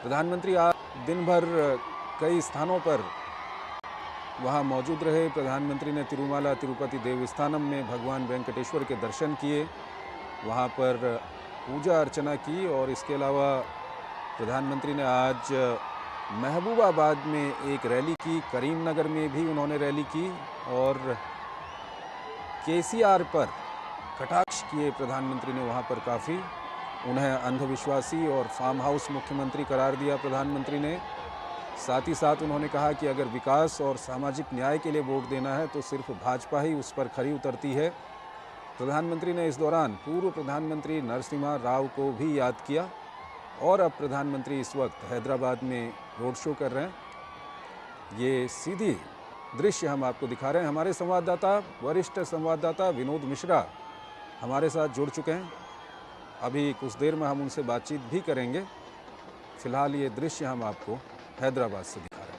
प्रधानमंत्री आज दिन भर कई स्थानों पर वहां मौजूद रहे। प्रधानमंत्री ने तिरुमाला तिरुपति देवस्थानम में भगवान वेंकटेश्वर के दर्शन किए, वहां पर पूजा अर्चना की और इसके अलावा प्रधानमंत्री ने आज महबूबाबाद में एक रैली की, करीमनगर में भी उन्होंने रैली की और केसीआर पर कटाक्ष किए प्रधानमंत्री ने। वहां पर काफ़ी उन्हें अंधविश्वासी और फार्म हाउस मुख्यमंत्री करार दिया प्रधानमंत्री ने। साथ ही साथ उन्होंने कहा कि अगर विकास और सामाजिक न्याय के लिए वोट देना है तो सिर्फ भाजपा ही उस पर खरी उतरती है। प्रधानमंत्री ने इस दौरान पूर्व प्रधानमंत्री नरसिम्हा राव को भी याद किया और अब प्रधानमंत्री इस वक्त हैदराबाद में रोड शो कर रहे हैं। ये सीधी दृश्य हम आपको दिखा रहे हैं। हमारे संवाददाता, वरिष्ठ संवाददाता विनोद मिश्रा हमारे साथ जुड़ चुके हैं। अभी कुछ देर में हम उनसे बातचीत भी करेंगे। फिलहाल ये दृश्य हम आपको हैदराबाद से दिखा रहे हैं।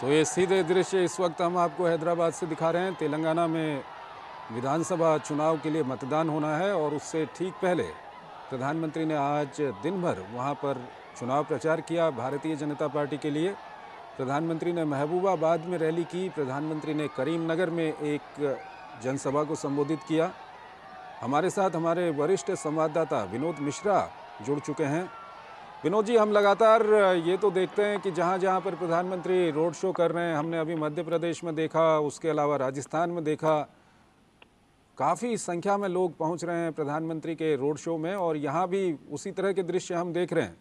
तो ये सीधे दृश्य इस वक्त हम आपको हैदराबाद से दिखा रहे हैं। तेलंगाना में विधानसभा चुनाव के लिए मतदान होना है और उससे ठीक पहले प्रधानमंत्री ने आज दिन भर वहां पर चुनाव प्रचार किया भारतीय जनता पार्टी के लिए। प्रधानमंत्री ने महबूबाबाद में रैली की, प्रधानमंत्री ने करीमनगर में एक जनसभा को संबोधित किया। हमारे साथ हमारे वरिष्ठ संवाददाता विनोद मिश्रा जुड़ चुके हैं। विनोद जी, हम लगातार ये तो देखते हैं कि जहाँ जहाँ पर प्रधानमंत्री रोड शो कर रहे हैं, हमने अभी मध्य प्रदेश में देखा, उसके अलावा राजस्थान में देखा, काफ़ी संख्या में लोग पहुँच रहे हैं प्रधानमंत्री के रोड शो में और यहाँ भी उसी तरह के दृश्य हम देख रहे हैं।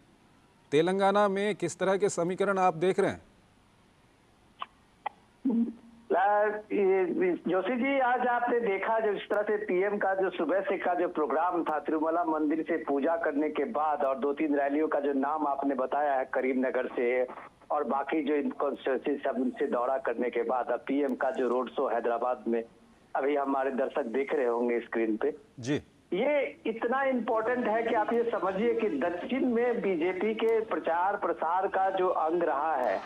तेलंगाना में किस तरह के समीकरण आप देख रहे हैं? जोशी जी, आज आपने देखा जो इस तरह से पीएम का जो सुबह से का जो प्रोग्राम था, तिरुमला मंदिर से पूजा करने के बाद और 2-3 रैलियों का जो नाम आपने बताया है करीमनगर से और बाकी जो कॉन्स्टिट्यूंसी सब उनसे दौरा करने के बाद अब पीएम का जो रोड शो हैदराबाद में अभी हमारे दर्शक देख रहे होंगे स्क्रीन पे जी। ये इतना इम्पोर्टेंट है कि आप ये समझिए कि दक्षिण में बीजेपी के प्रचार प्रसार का जो अंग रहा है,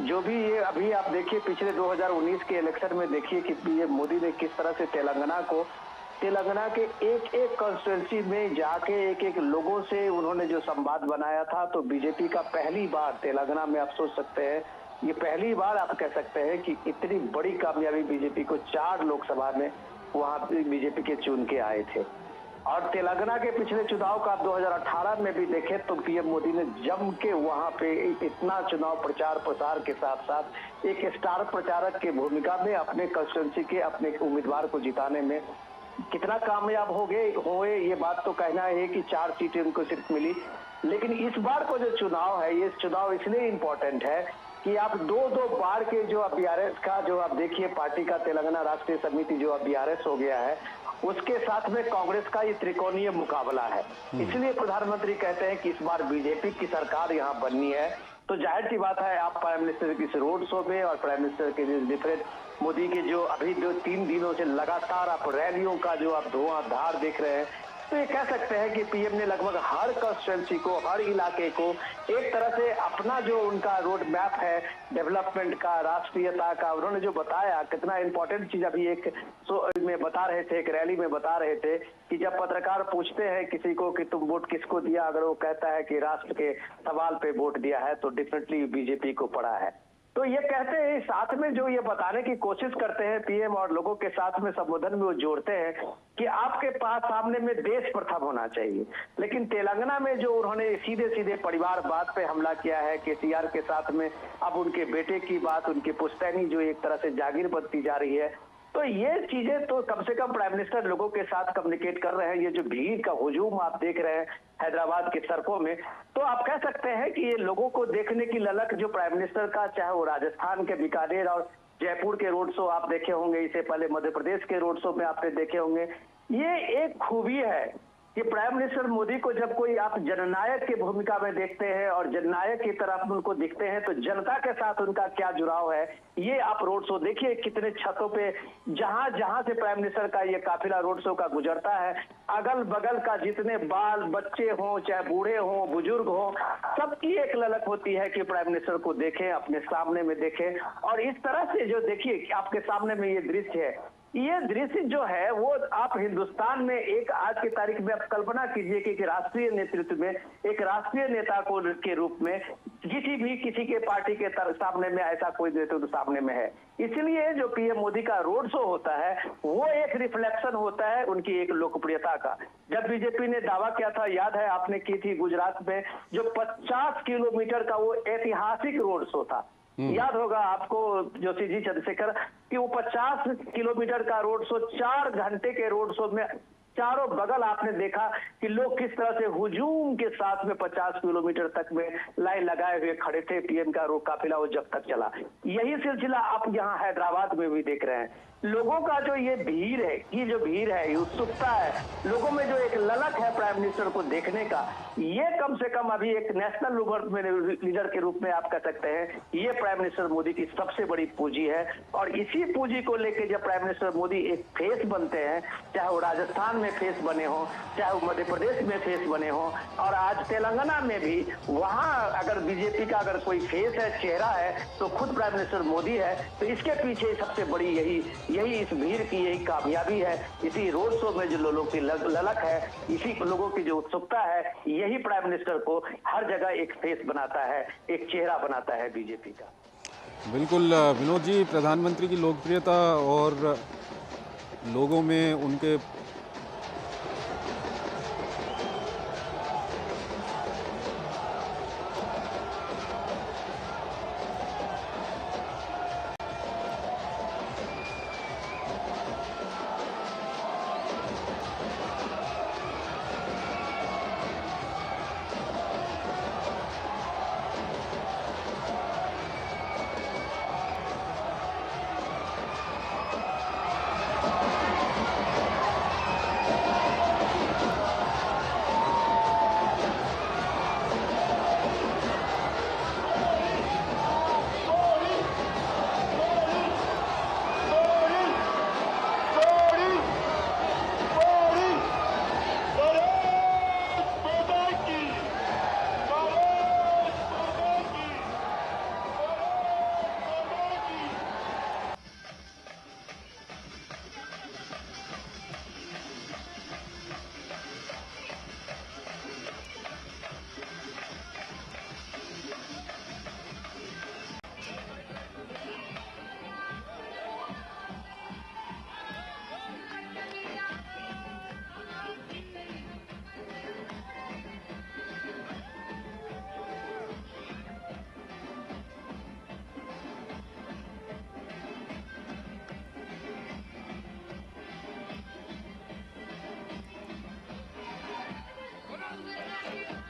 जो भी ये अभी आप देखिए पिछले 2019 के इलेक्शन में देखिए कि ये मोदी ने किस तरह से तेलंगाना के एक एक कॉन्स्टिट्यूंसी में जाके एक एक लोगों से उन्होंने जो संवाद बनाया था। तो बीजेपी का पहली बार तेलंगाना में आप सोच सकते हैं, ये पहली बार आप कह सकते हैं कि इतनी बड़ी कामयाबी बीजेपी को 4 लोकसभा में वहां बीजेपी के चुन के आए थे। और तेलंगाना के पिछले चुनाव का 2018 में भी देखें तो पीएम मोदी ने जम के वहां पे इतना चुनाव प्रचार प्रसार के साथ साथ एक स्टार प्रचारक की भूमिका में अपने कंस्टिट्यूंसी के अपने उम्मीदवार को जिताने में कितना कामयाब हुए ये बात तो कहना है कि 4 सीटें उनको सिर्फ मिली। लेकिन इस बार को जो चुनाव है, ये चुनाव इसलिए इम्पोर्टेंट है कि आप 2-2 बार के जो अब बीआरएस का जो आप देखिए पार्टी का तेलंगाना राष्ट्रीय समिति जो अब बीआरएस हो गया है, उसके साथ में कांग्रेस का ये त्रिकोणीय मुकाबला है। इसलिए प्रधानमंत्री कहते हैं कि इस बार बीजेपी की सरकार यहाँ बननी है। तो जाहिर सी बात है, आप प्राइम मिनिस्टर की इस रोड शो में और प्राइम मिनिस्टर के डिफरेंट मोदी के जो अभी जो 3 दिनों से लगातार आप रैलियों का जो आप धुआंधार देख रहे हैं, तो ये कह सकते हैं कि पीएम ने लगभग हर कंस्टिट्यूंसी को, हर इलाके को एक तरह से अपना जो उनका रोड मैप है डेवलपमेंट का, राष्ट्रीयता का, उन्होंने जो बताया कितना इंपॉर्टेंट चीज अभी एक में बता रहे थे, एक रैली में बता रहे थे कि जब पत्रकार पूछते हैं किसी को कि तुम वोट किसको दिया, अगर वो कहता है कि राष्ट्र के सवाल पे वोट दिया है तो डेफिनेटली बीजेपी को पड़ा है। तो ये कहते हैं, साथ में जो ये बताने की कोशिश करते हैं पीएम और लोगों के साथ में संबोधन में वो जोड़ते हैं कि आपके पास सामने में देश प्रथम होना चाहिए। लेकिन तेलंगाना में जो उन्होंने सीधे सीधे परिवारवाद पे हमला किया है, केसीआर के साथ में अब उनके बेटे की बात, उनकी पुश्तैनी जो एक तरह से जागीर बनती जा रही है, तो ये चीजें तो कम से कम प्राइम मिनिस्टर लोगों के साथ कम्युनिकेट कर रहे हैं। ये जो भीड़ का हुजूम आप देख रहे हैं हैदराबाद की सड़कों में, तो आप कह सकते हैं कि ये लोगों को देखने की ललक जो प्राइम मिनिस्टर का, चाहे वो राजस्थान के बीकानेर और जयपुर के रोड शो आप देखे होंगे, इससे पहले मध्य प्रदेश के रोड शो में आपने देखे होंगे, ये एक खूबी है कि प्राइम मिनिस्टर मोदी को जब कोई आप जननायक की भूमिका में देखते हैं और जननायक की तरफ उनको दिखते हैं तो जनता के साथ उनका क्या जुड़ाव है। ये आप रोड शो देखिए, कितने छतों पे जहां जहां से प्राइम मिनिस्टर का ये काफिला रोड शो का गुजरता है, अगल बगल का जितने बाल बच्चे हों, चाहे बूढ़े हों, बुजुर्ग हों, सबकी एक ललक होती है कि प्राइम मिनिस्टर को देखें, अपने सामने में देखें। और इस तरह से जो देखिए आपके सामने में ये दृश्य है, ये दृश्य जो है वो आप हिंदुस्तान में एक आज की तारीख में आप कल्पना कीजिए कि राष्ट्रीय नेतृत्व में एक राष्ट्रीय नेता को के रूप में किसी के पार्टी के सामने में ऐसा कोई नेतृत्व सामने में है। इसलिए जो पीएम मोदी का रोड शो होता है वो एक रिफ्लेक्शन होता है उनकी एक लोकप्रियता का। जब बीजेपी ने दावा किया था, याद है आपने की थी गुजरात में, जो 50 किलोमीटर का वो ऐतिहासिक रोड शो था, याद होगा आपको जोशी जी, चंद्रशेखर, कि वो 50 किलोमीटर का रोड शो, 4 घंटे के रोड शो में चारों बगल आपने देखा कि लोग किस तरह से हुजूम के साथ में 50 किलोमीटर तक में लाइन लगाए हुए खड़े थे। पीएम का रोड काफिला वो जब तक चला, यही सिलसिला आप यहाँ हैदराबाद में भी देख रहे हैं। लोगों का जो ये भीड़ है, ये जो भीड़ है, ये उत्सुकता है, लोगों में जो एक ललक है प्राइम मिनिस्टर को देखने का, ये कम से कम अभी एक नेशनल लीडर के रूप में आप कह सकते हैं ये प्राइम मिनिस्टर मोदी की सबसे बड़ी पूंजी है। और इसी पूंजी को लेकर जब प्राइम मिनिस्टर मोदी एक फेस बनते हैं, चाहे वो राजस्थान में फेस बने हो, चाहे वो मध्य प्रदेश में फेस बने हो, और आज तेलंगाना में भी वहां अगर बीजेपी का अगर कोई फेस है, चेहरा है, तो खुद प्राइम मिनिस्टर मोदी है। तो इसके पीछे सबसे बड़ी यही इस भीड़ की यही कामयाबी है। इसी रोड शो में जो लोगों की ललक है, इसी लोगों की जो उत्सुकता है, यही प्राइम मिनिस्टर को हर जगह एक फेस बनाता है, एक चेहरा बनाता है बीजेपी का। बिल्कुल विनोद जी, प्रधानमंत्री की लोकप्रियता और लोगों में उनके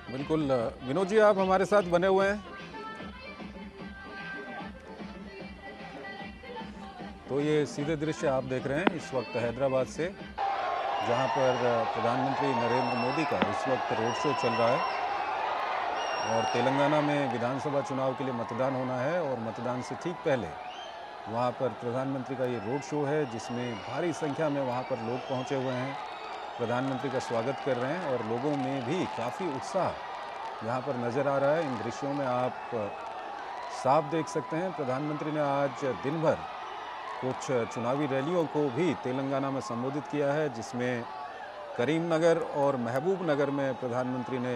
बिल्कुल विनोद जी, आप हमारे साथ बने हुए हैं। तो ये सीधे दृश्य आप देख रहे हैं इस वक्त हैदराबाद से, जहां पर प्रधानमंत्री नरेंद्र मोदी का इस वक्त रोड शो चल रहा है। और तेलंगाना में विधानसभा चुनाव के लिए मतदान होना है और मतदान से ठीक पहले वहां पर प्रधानमंत्री का ये रोड शो है, जिसमें भारी संख्या में वहां पर लोग पहुंचे हुए हैं। प्रधानमंत्री का स्वागत कर रहे हैं और लोगों में भी काफ़ी उत्साह यहाँ पर नज़र आ रहा है। इन दृश्यों में आप साफ देख सकते हैं प्रधानमंत्री ने आज दिन भर कुछ चुनावी रैलियों को भी तेलंगाना में संबोधित किया है, जिसमें करीमनगर और महबूबनगर में प्रधानमंत्री ने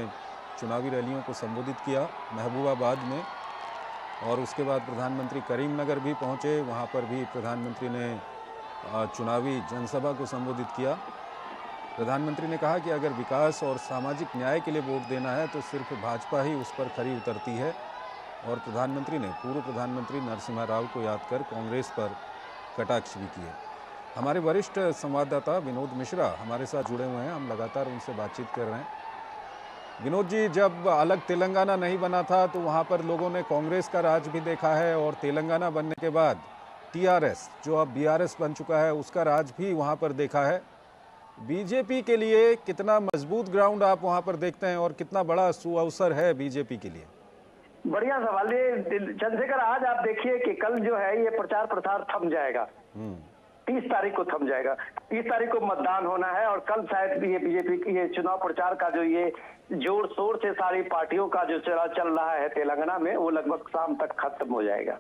चुनावी रैलियों को संबोधित किया, महबूबाबाद में, और उसके बाद प्रधानमंत्री करीमनगर भी पहुंचे। वहां पर भी प्रधानमंत्री ने चुनावी जनसभा को संबोधित किया। प्रधानमंत्री ने कहा कि अगर विकास और सामाजिक न्याय के लिए वोट देना है तो सिर्फ भाजपा ही उस पर खरी उतरती है। और प्रधानमंत्री ने पूर्व प्रधानमंत्री नरसिम्हा राव को याद कर कांग्रेस पर कटाक्ष भी किए। हमारे वरिष्ठ संवाददाता विनोद मिश्रा हमारे साथ जुड़े हुए हैं, हम लगातार उनसे बातचीत कर रहे हैं। विनोद जी, जब अलग तेलंगाना नहीं बना था तो वहाँ पर लोगों ने कांग्रेस का राज भी देखा है, और तेलंगाना बनने के बाद टीआरएस, जो अब बीआरएस बन चुका है, उसका राज भी वहाँ पर देखा है। बीजेपी के लिए कितना मजबूत ग्राउंड आप वहाँ पर देखते हैं और कितना बड़ा सुअवसर है बीजेपी के लिए? बढ़िया सवाल ये चंद्रशेखर। आज आप देखिए कि कल जो है ये प्रचार प्रसार थम जाएगा, 30 तारीख को थम जाएगा। 30 तारीख को मतदान होना है और कल शायद ये बीजेपी की ये चुनाव प्रचार का जो ये जोर शोर से सारी पार्टियों का जो चल रहा है तेलंगाना में, वो लगभग शाम तक खत्म हो जाएगा।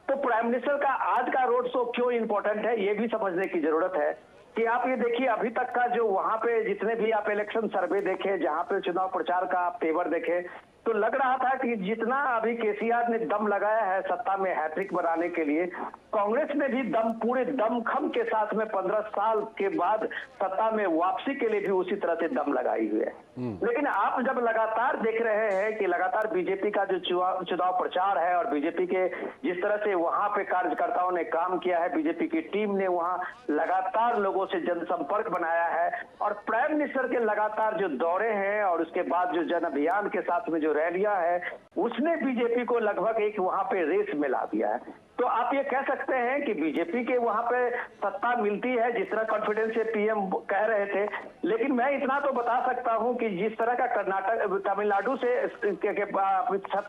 तो प्राइम मिनिस्टर का आज का रोड शो क्यों इंपॉर्टेंट है, ये भी समझने की जरूरत है कि आप ये देखिए अभी तक का जो वहां पे जितने भी आप इलेक्शन सर्वे देखे, जहां पे चुनाव प्रचार का आप तेवर देखे, तो लग रहा था कि जितना अभी केसीआर ने दम लगाया है सत्ता में हैट्रिक बनाने के लिए, कांग्रेस ने भी दम, पूरे दमखम के साथ में 15 साल के बाद सत्ता में वापसी के लिए भी उसी तरह से दम लगाई हुई है। लेकिन आप जब लगातार देख रहे हैं कि लगातार बीजेपी का जो चुनाव प्रचार है और बीजेपी के जिस तरह से वहां पे कार्यकर्ताओं ने काम किया है, बीजेपी की टीम ने वहां लगातार लोगों से जनसंपर्क बनाया है, और प्राइम मिनिस्टर के लगातार जो दौरे हैं और उसके बाद जो जन अभियान के साथ में जो रैलियां है, उसने बीजेपी को लगभग एक वहां पे रेस में ला दिया है। तो आप ये कह सकते हैं कि बीजेपी के वहां पे सत्ता मिलती है, जिस तरह कॉन्फिडेंस से पीएम कह रहे थे। लेकिन मैं इतना तो बता सकता हूं कि जिस तरह का कर्नाटक, तमिलनाडु से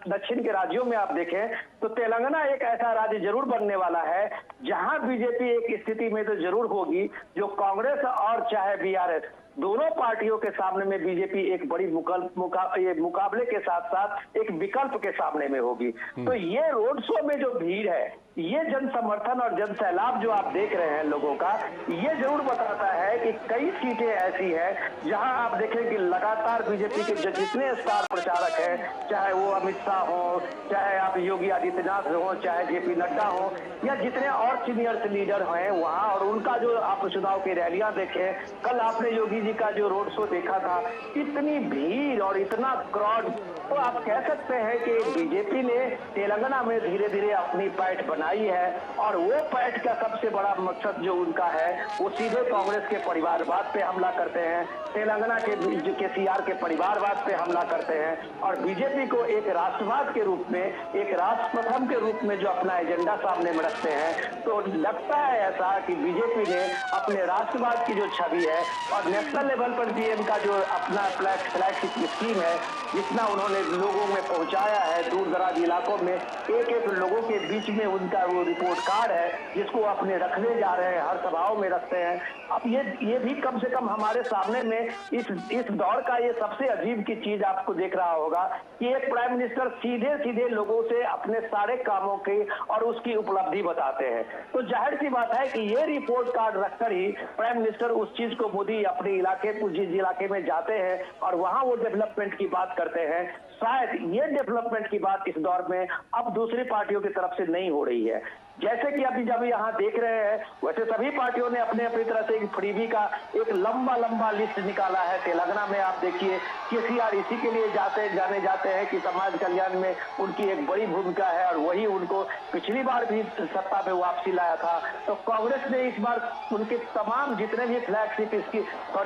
दक्षिण के राज्यों में आप देखें तो तेलंगाना एक ऐसा राज्य जरूर बनने वाला है जहां बीजेपी एक स्थिति में तो जरूर होगी जो कांग्रेस और चाहे बीआरएस दोनों पार्टियों के सामने में बीजेपी एक बड़ी मुकाबले के साथ साथ एक विकल्प के सामने में होगी। तो ये रोड शो में जो भीड़ है, ये जन समर्थन और जन सैलाब जो आप देख रहे हैं लोगों का, ये जरूर बताता है कि कई सीटें ऐसी है जहां आप देखें कि लगातार बीजेपी के जितने स्टार प्रचारक हैं, चाहे वो अमित शाह हो, चाहे आप योगी आदित्यनाथ हो, चाहे जेपी नड्डा हो, या जितने और सीनियर लीडर हैं वहां, और उनका जो आप चुनाव की रैलियां देखें, कल आपने योगी जी का जो रोड शो देखा था, इतनी भीड़ और इतना क्राउड, तो आप कह सकते हैं कि बीजेपी ने तेलंगाना में धीरे धीरे अपनी पैठ बनाई है, और वो पैठ का सबसे बड़ा मकसद जो उनका है वो सीधे कांग्रेस के परिवारवाद पे हमला करते हैं, तेलंगाना के केसीआर के परिवारवाद पे हमला करते हैं, और बीजेपी को एक राष्ट्रवाद के रूप में, एक राष्ट्र प्रथम के रूप में जो अपना एजेंडा सामने में रखते हैं। तो लगता है ऐसा कि बीजेपी ने अपने राष्ट्रवाद की जो छवि है और नेशनल लेवल पर पीएम का जो अपना फ्लैगशिप स्कीम है, जितना उन्होंने लोगों में पहुंचाया है, दूर दराज इलाकों में एक एक लोगों के बीच में उनका वो रिपोर्ट कार्ड है जिसको अपने रखने जा रहे हैं, हर सभाओं में रखते हैं। अब ये भी कम से कम हमारे सामने में इस दौर का ये सबसे अजीब की चीज आपको देख रहा होगा कि एक प्राइम मिनिस्टर सीधे सीधे लोगों से अपने सारे कामों की और उसकी उपलब्धि बताते हैं। तो जाहिर सी बात है कि ये रिपोर्ट कार्ड रखकर ही प्राइम मिनिस्टर उस चीज को, मोदी अपने इलाके, जिस इलाके में जाते हैं और वहां वो डेवलपमेंट की बात करते हैं, शायद ये डेवलपमेंट की बात इस दौर में अब दूसरी पार्टियों की तरफ से नहीं हो रही है। जैसे कि अभी जब यहाँ देख रहे हैं, वैसे सभी पार्टियों ने अपने अपनी तरह से एक फ्रीबी का एक लंबा लिस्ट निकाला है। तेलंगाना में आप देखिए केसीआर इसी के लिए जाने जाते हैं कि समाज कल्याण में उनकी एक बड़ी भूमिका है, और वही उनको पिछली बार भी सत्ता में वापसी लाया था। तो कांग्रेस ने इस बार उनके तमाम जितने भी फ्लैगशिप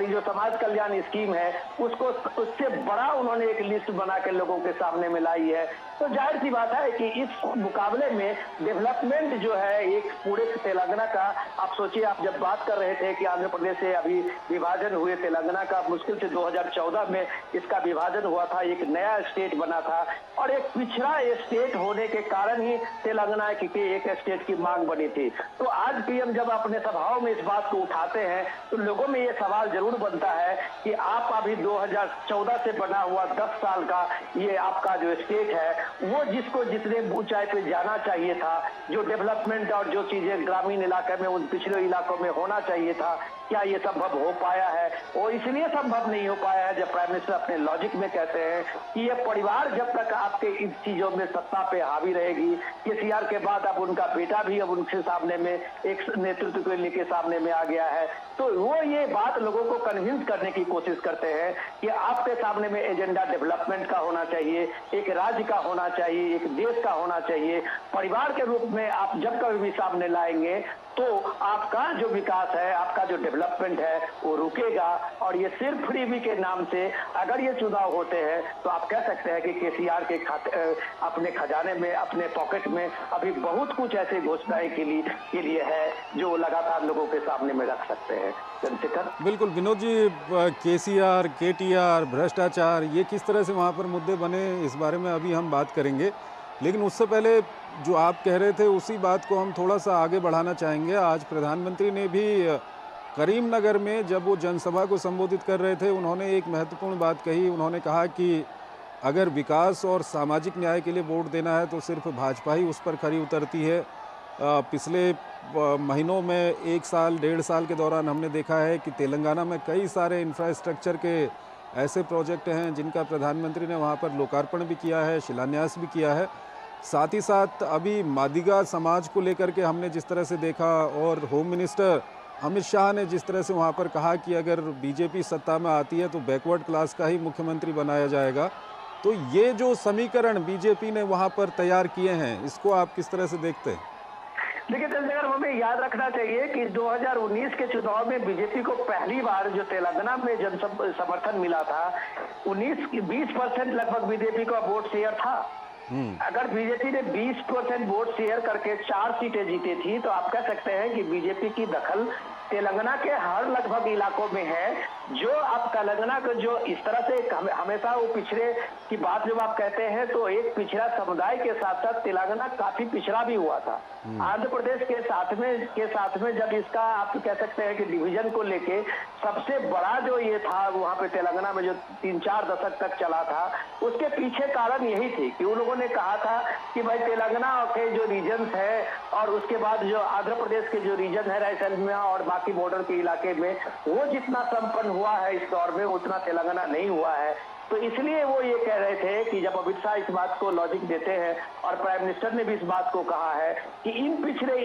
जो समाज कल्याण स्कीम है, उसको उससे बड़ा उन्होंने एक लिस्ट बना के लोगों के सामने में लाई है। तो जाहिर सी बात है कि इस मुकाबले में डेवलपमेंट जो है एक पूरे तेलंगाना का, आप सोचिए, आप जब बात कर रहे थे कि आंध्र प्रदेश से अभी विभाजन हुए, तेलंगाना का मुश्किल से 2014 में इसका विभाजन हुआ था, एक नया स्टेट बना था और एक पिछड़ा स्टेट होने के कारण ही तेलंगाना की एक स्टेट की मांग बनी थी। तो आज पीएम जब अपने सभाओं में इस बात को उठाते हैं तो लोगों में ये सवाल जरूर बनता है कि आप अभी 2014 से बना हुआ 10 साल का ये आपका जो स्टेट है, वो जिसको जितने ऊंचाई पे जाना चाहिए था, जो डेवलपमेंट और जो चीजें ग्रामीण इलाके में उन पिछड़े इलाकों में होना चाहिए था, क्या ये संभव हो पाया है? और इसलिए संभव नहीं हो पाया है जब प्राइम मिनिस्टर अपने लॉजिक में कहते हैं कि ये परिवार जब तक आपके इन चीजों में सत्ता पे हावी रहेगी, केसीआर के बाद अब उनका बेटा भी अब उनके सामने में एक नेतृत्व को लेके सामने में आ गया है, तो वो ये बात लोगों को कन्विंस करने की कोशिश करते हैं कि आपके सामने में एजेंडा डेवलपमेंट का होना चाहिए, एक राज्य का होना चाहिए, एक देश का होना चाहिए। परिवार के रूप में आप जब कभी भी सामने लाएंगे तो आपका जो विकास है, आपका जो डेवलपमेंट है वो रुकेगा। और ये सिर्फ फ्रीबी के नाम से अगर ये चुनाव होते हैं तो आप कह सकते हैं कि केसीआर के अपने खजाने में, अपने पॉकेट में अभी बहुत कुछ ऐसे घोषणाएं के लिए है जो लगातार लोगों के सामने में रख सकते हैं। चंद्रशेखर, बिल्कुल विनोद जी, केसीआर, केटीआर, भ्रष्टाचार, ये किस तरह से वहाँ पर मुद्दे बने, इस बारे में अभी हम बात करेंगे, लेकिन उससे पहले जो आप कह रहे थे उसी बात को हम थोड़ा सा आगे बढ़ाना चाहेंगे। आज प्रधानमंत्री ने भी करीमनगर में जब वो जनसभा को संबोधित कर रहे थे, उन्होंने एक महत्वपूर्ण बात कही। उन्होंने कहा कि अगर विकास और सामाजिक न्याय के लिए वोट देना है तो सिर्फ भाजपा ही उस पर खरी उतरती है। पिछले महीनों में 1 साल 1.5 साल के दौरान हमने देखा है कि तेलंगाना में कई सारे इंफ्रास्ट्रक्चर के ऐसे प्रोजेक्ट हैं जिनका प्रधानमंत्री ने वहाँ पर लोकार्पण भी किया है, शिलान्यास भी किया है। साथ ही साथ अभी मादिगा समाज को लेकर के हमने जिस तरह से देखा, और होम मिनिस्टर अमित शाह ने जिस तरह से वहाँ पर कहा कि अगर बीजेपी सत्ता में आती है तो बैकवर्ड क्लास का ही मुख्यमंत्री बनाया जाएगा, तो ये जो समीकरण बीजेपी ने वहाँ पर तैयार किए हैं, इसको आप किस तरह से देखते हैं? देखिए चंद्रशेखर, हमें याद रखना चाहिए कि 2019 के चुनाव में बीजेपी को पहली बार जो तेलंगाना में जन समर्थन मिला था, 20% लगभग बीजेपी का वोट शेयर था। अगर बीजेपी ने 20% वोट शेयर करके 4 सीटें जीती थी तो आप कह सकते हैं कि बीजेपी की दखल तेलंगाना के हर लगभग इलाकों में है। जो आप तेलंगाना को जो इस तरह से हमेशा वो पिछड़े की बात जब आप कहते हैं तो एक पिछड़ा समुदाय के साथ साथ तेलंगाना काफी पिछड़ा भी हुआ था। आंध्र प्रदेश के साथ में जब इसका आप कह सकते हैं कि डिवीजन को लेके सबसे बड़ा जो ये था वहाँ पे तेलंगाना में जो 3-4 दशक तक चला था, उसके पीछे कारण यही थी कि उन लोगों ने कहा था कि भाई तेलंगाना के जो रीजन्स है और उसके बाद जो आंध्र प्रदेश के जो रीजन है रायलसीमा और बाकी बॉर्डर के इलाके में, वो जितना संपन्न हुआ है इस दौर में उतना तेलंगाना नहीं हुआ है। तो इसलिए वो ये कह रहे थे कि जब अमित शाह इस बात को लॉजिक देते हैं और प्राइम मिनिस्टर ने भी इस बात को कहा है कि इन पिछड़े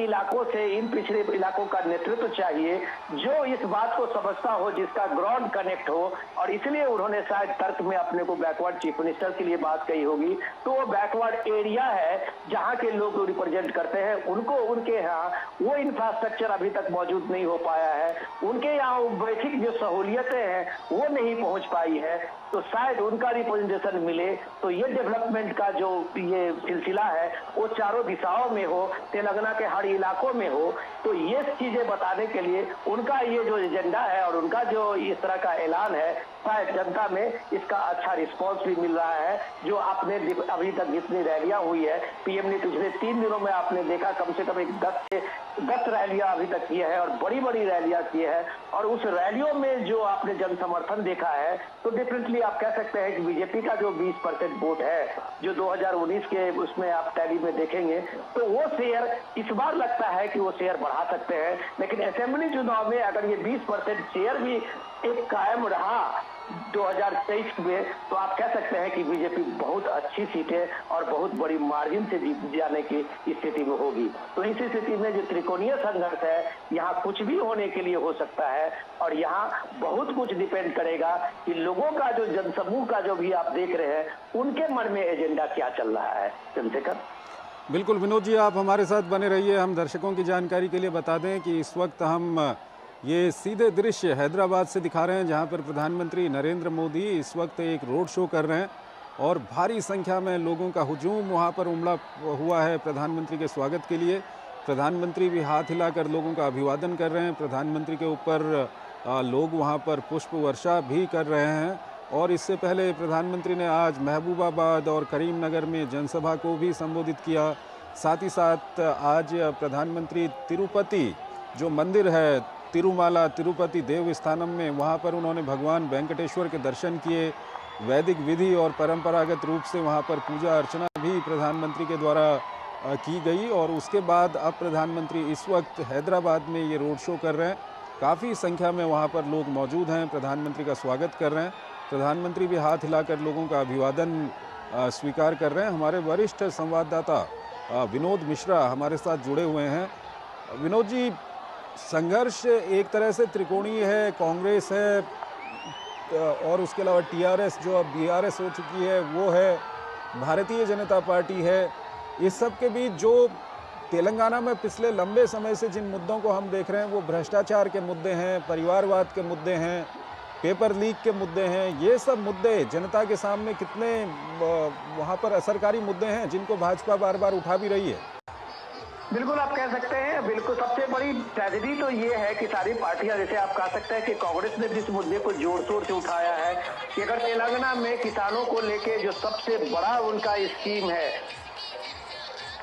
इलाकों का नेतृत्व चाहिए जो इस बात को समझता हो, जिसका ग्राउंड कनेक्ट हो, और इसलिए उन्होंने शायद तर्क में अपने को बैकवर्ड चीफ मिनिस्टर के लिए बात कही होगी। तो वो बैकवर्ड एरिया है जहाँ के लोग रिप्रेजेंट करते हैं, उनके यहाँ वो इंफ्रास्ट्रक्चर अभी तक मौजूद नहीं हो पाया है, उनके यहाँ बेसिक जो सहूलियतें हैं वो नहीं पहुंच पाई है। तो शायद उनका रिप्रेजेंटेशन मिले तो ये डेवलपमेंट का जो ये सिलसिला है वो चारों दिशाओं में हो, तेलंगाना के हर इलाकों में हो। तो ये चीजें बताने के लिए उनका ये जो एजेंडा है और उनका जो इस तरह का ऐलान है, शायद जनता में इसका अच्छा रिस्पांस भी मिल रहा है। जो आपने अभी तक जितनी रैलियां हुई है, पीएम ने पिछले 3 दिनों में आपने देखा कम से कम 10 रैलियां अभी तक की है और बड़ी बड़ी रैलियां की है। और उस रैलियों में जो आपने जन समर्थन देखा है तो डेफिनेटली आप कह सकते हैं कि बीजेपी का जो 20% वोट है जो 2019 के उसमें आप टैली में देखेंगे तो वो शेयर इस बार लगता है कि वो शेयर बढ़ा सकते हैं। लेकिन असेंबली चुनाव में अगर ये 20% शेयर भी एक कायम रहा 2023 में तो आप कह सकते हैं कि बीजेपी बहुत अच्छी सीटें और बहुत बड़ी मार्जिन से जीत जाने की स्थिति में होगी। तो इस स्थिति में जो त्रिकोणीय संघर्ष है, यहाँ कुछ भी होने के लिए हो सकता है और यहाँ बहुत कुछ डिपेंड करेगा कि लोगों का जो जनसमूह का जो भी आप देख रहे हैं उनके मन में एजेंडा क्या चल रहा है। चंद्रशेखर, बिल्कुल विनोद जी, आप हमारे साथ बने रहिए। हम दर्शकों की जानकारी के लिए बता दें कि इस वक्त हम ये सीधे दृश्य हैदराबाद से दिखा रहे हैं जहां पर प्रधानमंत्री नरेंद्र मोदी इस वक्त एक रोड शो कर रहे हैं और भारी संख्या में लोगों का हुजूम वहाँ पर उमड़ा हुआ है प्रधानमंत्री के स्वागत के लिए। प्रधानमंत्री भी हाथ हिलाकर लोगों का अभिवादन कर रहे हैं। प्रधानमंत्री के ऊपर लोग वहाँ पर पुष्प वर्षा भी कर रहे हैं। और इससे पहले प्रधानमंत्री ने आज महबूबाबाद और करीमनगर में जनसभा को भी संबोधित किया। साथ ही साथ आज प्रधानमंत्री तिरुपति जो मंदिर है तिरुमाला तिरुपति देवस्थानम में, वहाँ पर उन्होंने भगवान वेंकटेश्वर के दर्शन किए। वैदिक विधि और परंपरागत रूप से वहाँ पर पूजा अर्चना भी प्रधानमंत्री के द्वारा की गई। और उसके बाद अब प्रधानमंत्री इस वक्त हैदराबाद में ये रोड शो कर रहे हैं। काफ़ी संख्या में वहाँ पर लोग मौजूद हैं, प्रधानमंत्री का स्वागत कर रहे हैं। प्रधानमंत्री भी हाथ हिलाकर लोगों का अभिवादन स्वीकार कर रहे हैं। हमारे वरिष्ठ संवाददाता विनोद मिश्रा हमारे साथ जुड़े हुए हैं। विनोद जी, संघर्ष एक तरह से त्रिकोणीय है, कांग्रेस है और उसके अलावा टीआरएस जो अब बीआरएस हो चुकी है वो है, भारतीय जनता पार्टी है। इस सब के बीच जो तेलंगाना में पिछले लंबे समय से जिन मुद्दों को हम देख रहे हैं वो भ्रष्टाचार के मुद्दे हैं, परिवारवाद के मुद्दे हैं, पेपर लीक के मुद्दे हैं। ये सब मुद्दे जनता के सामने कितने वहाँ पर असरकारी मुद्दे हैं जिनको भाजपा बार बार उठा भी रही है? बिल्कुल आप कह सकते हैं। बिल्कुल सबसे बड़ी ट्रेजेडी तो ये है कि सारी पार्टियां, जैसे आप कह सकते हैं कि कांग्रेस ने जिस मुद्दे को जोर शोर से उठाया है कि अगर तेलंगाना में किसानों को लेके जो सबसे बड़ा उनका स्कीम है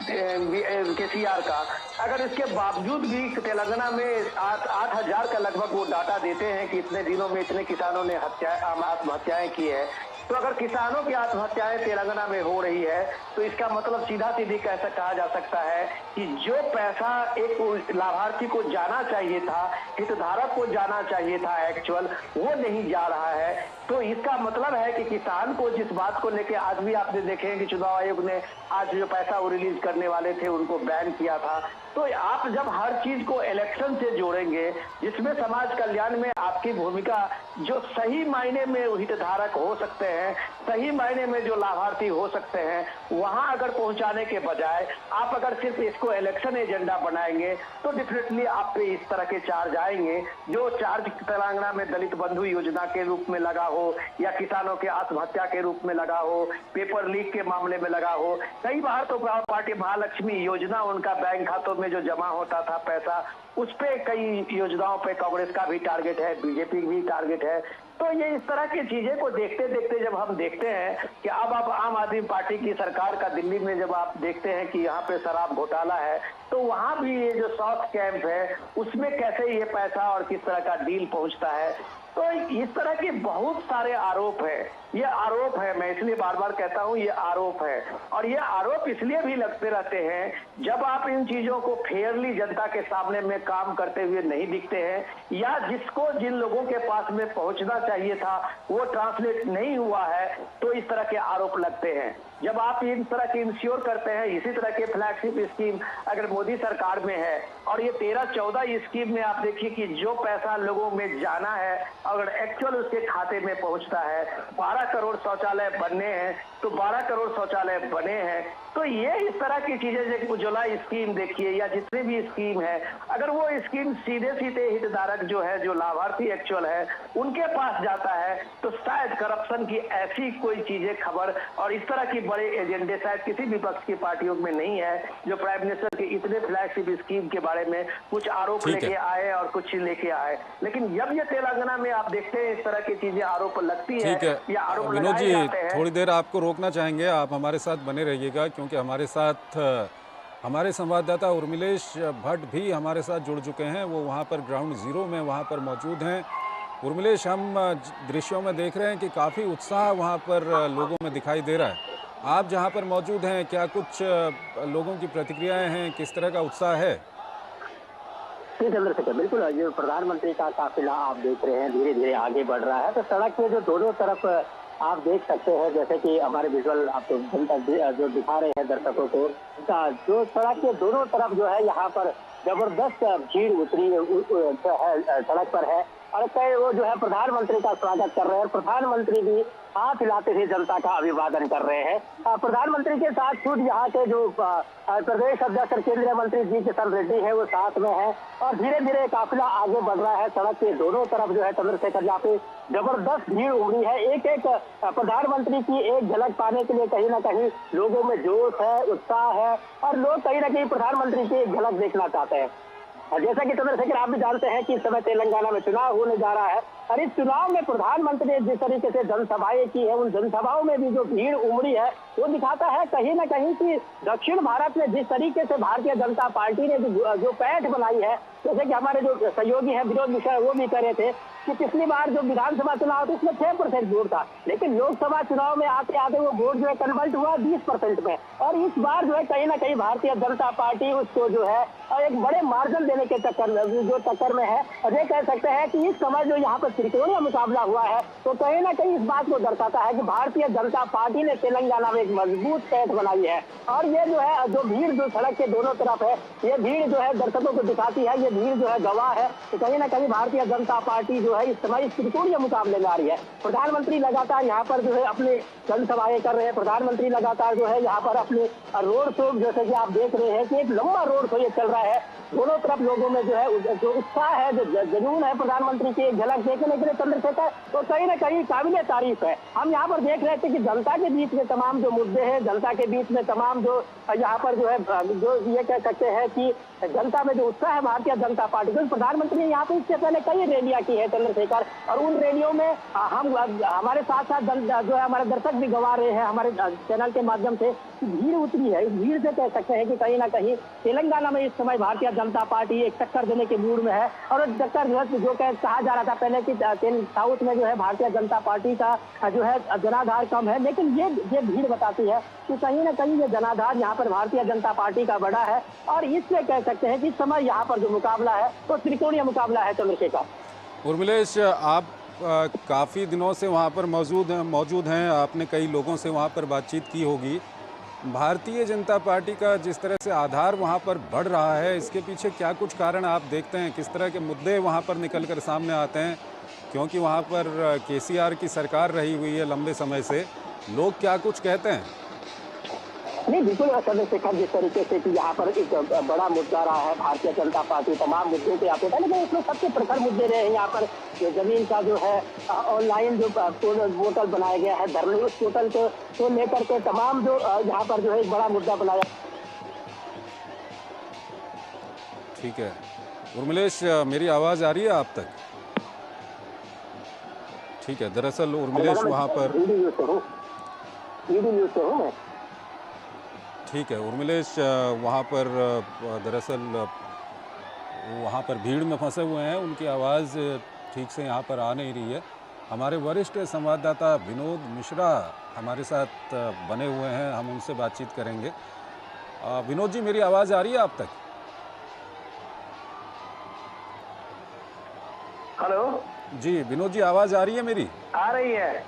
केसीआर का, अगर इसके बावजूद भी तेलंगाना में 8,000 का लगभग वो डाटा देते हैं कि इतने दिनों में इतने किसानों ने आत्महत्याएं की है, तो अगर किसानों की आत्महत्याएं तेलंगाना में हो रही है तो इसका मतलब सीधा सीधी कैसे कहा जा सकता है कि जो पैसा एक लाभार्थी को जाना चाहिए था, हितधारक को जाना चाहिए था एक्चुअल, वो नहीं जा रहा है। तो इसका मतलब है कि किसान को जिस बात को लेके आज भी आपने देखे कि चुनाव आयोग ने आज जो पैसा वो रिलीज करने वाले थे उनको बैन किया था। तो आप जब हर चीज को इलेक्शन से जोड़ेंगे जिसमें समाज कल्याण में आपकी भूमिका जो सही मायने में हितधारक हो सकते हैं, सही मायने में जो लाभार्थी हो सकते हैं, वहां अगर पहुंचाने के बजाय आप अगर सिर्फ इसको इलेक्शन एजेंडा बनाएंगे तो डेफिनेटली आप पे इस तरह के चार्ज आएंगे। जो चार्ज तेलंगाना में दलित बंधु योजना के रूप में लगा हो या किसानों के आत्महत्या के रूप में लगा हो, पेपर लीक के मामले में लगा हो, कई बार तो पार्टी महालक्ष्मी योजना उनका बैंक खातों में जो जमा होता था पैसा, उस पे कई योजनाओं पे कांग्रेस का भी टारगेट है, बीजेपी भी टारगेट है। तो ये इस तरह की चीजें को देखते देखते जब हम देखते हैं कि अब आप आम आदमी पार्टी की सरकार का दिल्ली में जब आप देखते हैं कि यहाँ पे शराब घोटाला है, तो वहां भी ये जो साउथ कैंप है उसमें कैसे ये पैसा और किस तरह का डील पहुंचता है। तो इस तरह के बहुत सारे आरोप है। ये आरोप है, मैं इसलिए बार बार कहता हूँ ये आरोप है। और ये आरोप इसलिए भी लगते रहते हैं जब आप इन चीजों को फेयरली जनता के सामने में काम करते हुए नहीं दिखते हैं, या जिसको जिन लोगों के पास में पहुंचना चाहिए था वो ट्रांसलेट नहीं हुआ है, तो इस तरह के आरोप लगते हैं। जब आप इन तरह के इंश्योर करते हैं, इसी तरह के फ्लैगशिप स्कीम अगर मोदी सरकार में है और ये 13-14 स्कीम में आप देखिए कि जो पैसा लोगों में जाना है अगर एक्चुअल उसके खाते में पहुंचता है, 12 करोड़ शौचालय बनने हैं तो 12 करोड़ शौचालय बने हैं। तो ये इस तरह की चीजें जैसे उज्ज्वला स्कीम देखिए या जितने भी स्कीम है, अगर वो स्कीम सीधे सीधे हितधारक जो है, जो लाभार्थी एक्चुअल है, उनके पास जाता है तो शायद करप्शन की ऐसी कोई चीजें खबर और इस तरह की बड़े एजेंडे शायद किसी विपक्ष की पार्टियों में नहीं है जो प्राइम मिनिस्टर के इतने फ्लैगशिप स्कीम के बारे में कुछ आरोप लेके आए और कुछ लेके आए। लेकिन जब ये तेलंगाना में आप देखते हैं इस तरह की चीजें आरोप लगती है या आरोप लगाए जाते हैं। थोड़ी देर आपको रोकना चाहेंगे, आप हमारे साथ बने रहिएगा क्योंकि हमारे साथ हमारे संवाददाता उर्मिलेश भट्ट भी हमारे साथ जुड़ चुके हैं। वो वहाँ पर ग्राउंड जीरो में वहाँ पर मौजूद हैं। उर्मिलेश, हम दृश्यों में देख रहे हैं कि काफ़ी उत्साह वहाँ पर लोगों में दिखाई दे रहा है। आप जहाँ पर मौजूद हैं क्या कुछ लोगों की प्रतिक्रियाएं हैं, किस तरह का उत्साह है? चंद्रशेखर, बिल्कुल जो प्रधानमंत्री का काफिला आप देख रहे हैं धीरे धीरे आगे बढ़ रहा है। तो सड़क के जो दोनों तरफ आप देख सकते हैं, जैसे कि हमारे विजुअल आपको जो दिखा रहे हैं दर्शकों को, जो सड़क के दोनों तरफ जो है यहाँ पर जबरदस्त भीड़ उतरी है सड़क पर है। और कई वो जो है प्रधानमंत्री का स्वागत कर रहे हैं। प्रधानमंत्री भी हाथ हिलाते हुए जनता का अभिवादन कर रहे हैं। प्रधानमंत्री के साथ खुद यहाँ के जो प्रदेश अध्यक्ष और केंद्रीय मंत्री जी किशन रेड्डी है वो साथ में है और धीरे धीरे काफिला आगे बढ़ रहा है। सड़क के दोनों तरफ जो है चंद्रशेखर यहाँ पे जबरदस्त भीड़ उमड़ी है। एक एक प्रधानमंत्री की एक झलक पाने के लिए कहीं ना कहीं लोगों में जोश है, उत्साह है और लोग कहीं ना कहीं प्रधानमंत्री की एक झलक देखना चाहते हैं। जैसा कि चंद्रशेखर आप भी जानते हैं कि इस समय तेलंगाना में चुनाव होने जा रहा है और इस चुनाव में प्रधानमंत्री ने जिस तरीके से जनसभाएं की है, उन जनसभाओं में भी जो भीड़ उमड़ी है वो दिखाता है कहीं ना कहीं कि दक्षिण भारत में जिस तरीके से भारतीय जनता पार्टी ने जो पैठ बनाई है, जैसे कि हमारे जो सहयोगी है विनोद मिश्रा वो भी कह रहे थे कि पिछली बार जो विधानसभा चुनाव था उसमें 6% वोट था, लेकिन लोकसभा चुनाव में आते आते वो वोट जो है कन्वर्ट हुआ 20% में और इस बार जो है कहीं ना कहीं भारतीय जनता पार्टी उसको जो है एक बड़े मार्जिन देने के चक्कर में है। और ये कह सकते हैं कि इस समय जो यहाँ पर त्रिकोणीय मुकाबला हुआ है तो कहीं ना कहीं इस बात को दर्शाता है कि भारतीय जनता पार्टी ने तेलंगाना में एक मजबूत पैठ बनाई है। और ये जो है जो भीड़ जो सड़क के दोनों तरफ है, ये भीड़ जो है दर्शकों को दिखाती है, ये भीड़ जो है गवाह है कि कहीं ना कहीं भारतीय जनता पार्टी जो है इस समय इस त्रिकोणीय मुकाबले में आ रही है। प्रधानमंत्री लगातार यहाँ पर जो है अपने जनसभाएं कर रहे हैं। प्रधानमंत्री लगातार जो है यहाँ पर अपने रोड शो, जैसे कि आप देख रहे हैं कि एक लंबा रोड शो ये चल रहा है। दोनों तरफ लोगों में जो है जो उत्साह है, जो जुनून है प्रधानमंत्री की एक झलक देखने के लिए चंद्रशेखर, तो कहीं ना कहीं काबिले तारीफ है। हम यहाँ पर देख रहे थे कि जनता के बीच में तमाम जो मुद्दे हैं, जनता के बीच में तमाम जो यहाँ पर जो है जो ये कह सकते हैं कि जनता में जो उत्साह है भारतीय जनता पार्टी को, प्रधानमंत्री ने यहाँ पे इससे पहले कई रैलियां की है चंद्रशेखर, और उन रैलियों में हम हमारे साथ साथ जो है हमारे दर्शक भी गवा रहे हैं हमारे चैनल के माध्यम से भीड़ उतरी है। इस भीड़ से कह सकते हैं कि कहीं ना कहीं तेलंगाना में इस समय भारतीय जनता पार्टी एक टक्कर देने के मूड में है। और टक्कर जो कहा जा रहा था पहले कि साउथ में जो है भारतीय जनता पार्टी का जो है जनाधार कम है, लेकिन ये भीड़ बताती है कि कहीं ना कहीं ये जनाधार यहाँ पर भारतीय जनता पार्टी का बड़ा है। और इससे कह सकते हैं कि इस समय यहाँ पर जो मुकाबला है तो त्रिकोणीय मुकाबला है चंद्रशेखर। उर्मिलेश, आप काफ़ी दिनों से वहाँ पर मौजूद हैं, आपने कई लोगों से वहाँ पर बातचीत की होगी। भारतीय जनता पार्टी का जिस तरह से आधार वहाँ पर बढ़ रहा है, इसके पीछे क्या कुछ कारण आप देखते हैं? किस तरह के मुद्दे वहाँ पर निकल कर सामने आते हैं? क्योंकि वहाँ पर केसीआर की सरकार रही हुई है लंबे समय से, लोग क्या कुछ कहते हैं? नहीं, बिल्कुल चंद्रशेखर, जिस तरीके से कि यहाँ पर एक बड़ा मुद्दा रहा है, भारतीय जनता पार्टी तमाम मुद्दों पे आते थे, लेकिन उसमें सबसे प्रखर मुद्दे रहे हैं यहाँ पर जमीन का जो है ऑनलाइन जो पोर्टल बनाया गया है धरने, उस पोर्टल को लेकर के तमाम जो यहाँ पर जो है एक बड़ा मुद्दा बनाया। ठीक है उर्मिलेश, मेरी आवाज़ आ रही है आप तक? ठीक है, दरअसल उर्मिलेश वहाँ पर ठीक है उर्मिलेश वहाँ पर दरअसल वहाँ पर भीड़ में फंसे हुए हैं, उनकी आवाज़ ठीक से यहाँ पर आ नहीं रही है। हमारे वरिष्ठ संवाददाता विनोद मिश्रा हमारे साथ बने हुए हैं, हम उनसे बातचीत करेंगे। विनोद जी, मेरी आवाज़ आ रही है आप तक? हेलो जी विनोद जी, आवाज़ आ रही है मेरी? आ रही है।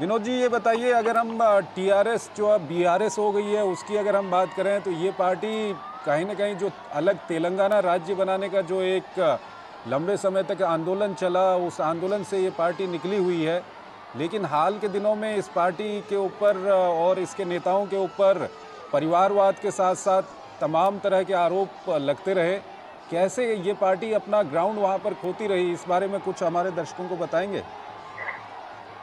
विनोद जी, ये बताइए, अगर हम टीआरएस जो अब बीआरएस हो गई है उसकी अगर हम बात करें तो ये पार्टी कहीं ना कहीं जो अलग तेलंगाना राज्य बनाने का जो एक लंबे समय तक आंदोलन चला, उस आंदोलन से ये पार्टी निकली हुई है। लेकिन हाल के दिनों में इस पार्टी के ऊपर और इसके नेताओं के ऊपर परिवारवाद के साथ साथ तमाम तरह के आरोप लगते रहे। कैसे ये पार्टी अपना ग्राउंड वहाँ पर खोती रही, इस बारे में कुछ हमारे दर्शकों को बताएंगे?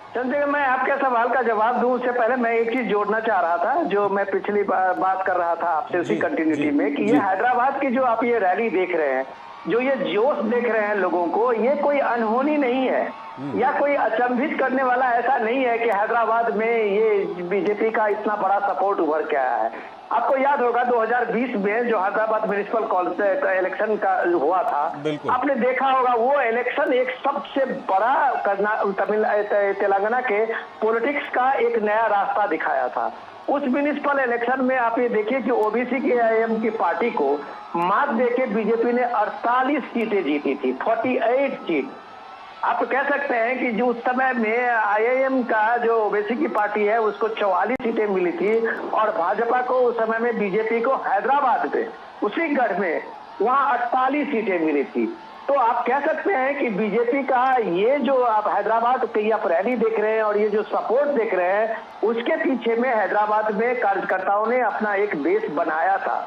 चंद्रशेखर, मैं आपके सवाल का जवाब दूं उससे पहले मैं एक चीज जोड़ना चाह रहा था, जो मैं पिछली बात कर रहा था आपसे उसी कंटिन्यूटी में, कि ये हैदराबाद की जो आप ये रैली देख रहे हैं, जो ये जोश देख रहे हैं लोगों को, ये कोई अनहोनी नहीं है या कोई अचंभित करने वाला ऐसा नहीं है कि हैदराबाद में ये बीजेपी का इतना बड़ा सपोर्ट उभर के आया है। आपको याद होगा 2020 में जो हैदराबाद म्युनिसिपल इलेक्शन का हुआ था, आपने देखा होगा वो इलेक्शन एक सबसे बड़ा तेलंगाना के पॉलिटिक्स का एक नया रास्ता दिखाया था। उस म्युनिसिपल इलेक्शन में आप ये देखिए कि ओबीसी के आईएम की पार्टी को मात देके बीजेपी ने 48 सीटें जीती थी, 48 सीट। आप कह सकते हैं कि जो उस समय में आईएम का जो ओबीसी की पार्टी है उसको 44 सीटें मिली थी और भाजपा को उस समय में बीजेपी को हैदराबाद में उसी गढ़ में वहां 48 सीटें मिली थी। तो आप कह सकते हैं कि बीजेपी का ये जो आप हैदराबाद की आप रैली देख रहे हैं और ये जो सपोर्ट देख रहे हैं, उसके पीछे में हैदराबाद में कार्यकर्ताओं ने अपना एक बेस बनाया था।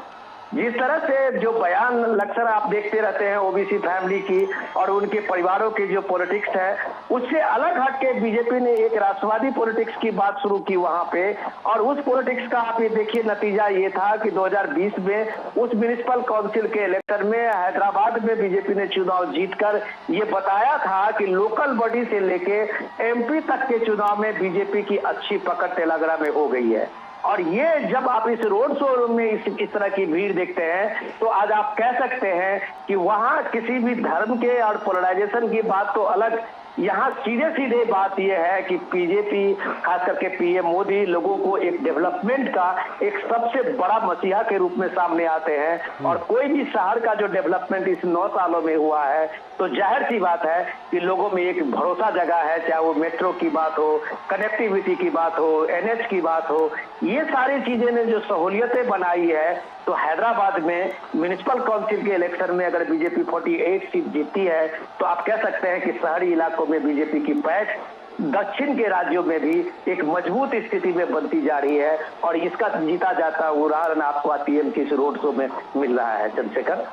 जिस तरह से जो बयान अक्सर आप देखते रहते हैं ओबीसी फैमिली की और उनके परिवारों की जो पॉलिटिक्स है, उससे अलग हटके बीजेपी ने एक राष्ट्रवादी पॉलिटिक्स की बात शुरू की वहां पे। और उस पॉलिटिक्स का आप ये देखिए नतीजा ये था कि 2020 में उस म्युनिसिपल काउंसिल के इलेक्शन में हैदराबाद में बीजेपी ने चुनाव जीतकर ये बताया था कि लोकल बॉडी से लेके एमपी तक के चुनाव में बीजेपी की अच्छी पकड़ तेलंगाना में हो गई है। और ये जब आप इस रोड शो में इस तरह की भीड़ देखते हैं, तो आज आप कह सकते हैं कि वहां किसी भी धर्म के और पोलराइजेशन की बात तो अलग, यहाँ सीधे सीधे बात यह है कि बीजेपी खास करके पीएम मोदी लोगों को एक डेवलपमेंट का एक सबसे बड़ा मसीहा के रूप में सामने आते हैं। और कोई भी शहर का जो डेवलपमेंट इस 9 सालों में हुआ है, तो जाहिर सी बात है कि लोगों में एक भरोसा जगा है, चाहे वो मेट्रो की बात हो, कनेक्टिविटी की बात हो, एनएच की बात हो, ये सारी चीजें ने जो सहूलियतें बनाई है। तो हैदराबाद में म्युनिसिपल काउंसिल के इलेक्शन में अगर बीजेपी 48 सीट जीतती है, तो आप कह सकते हैं कि शहरी इलाकों में बीजेपी की पैठ दक्षिण के राज्यों में भी एक मजबूत स्थिति में बनती जा रही है। और इसका जीता जाता उदाहरण आपको पीएम की इस रोड शो में मिल रहा है। चंद्रशेखर,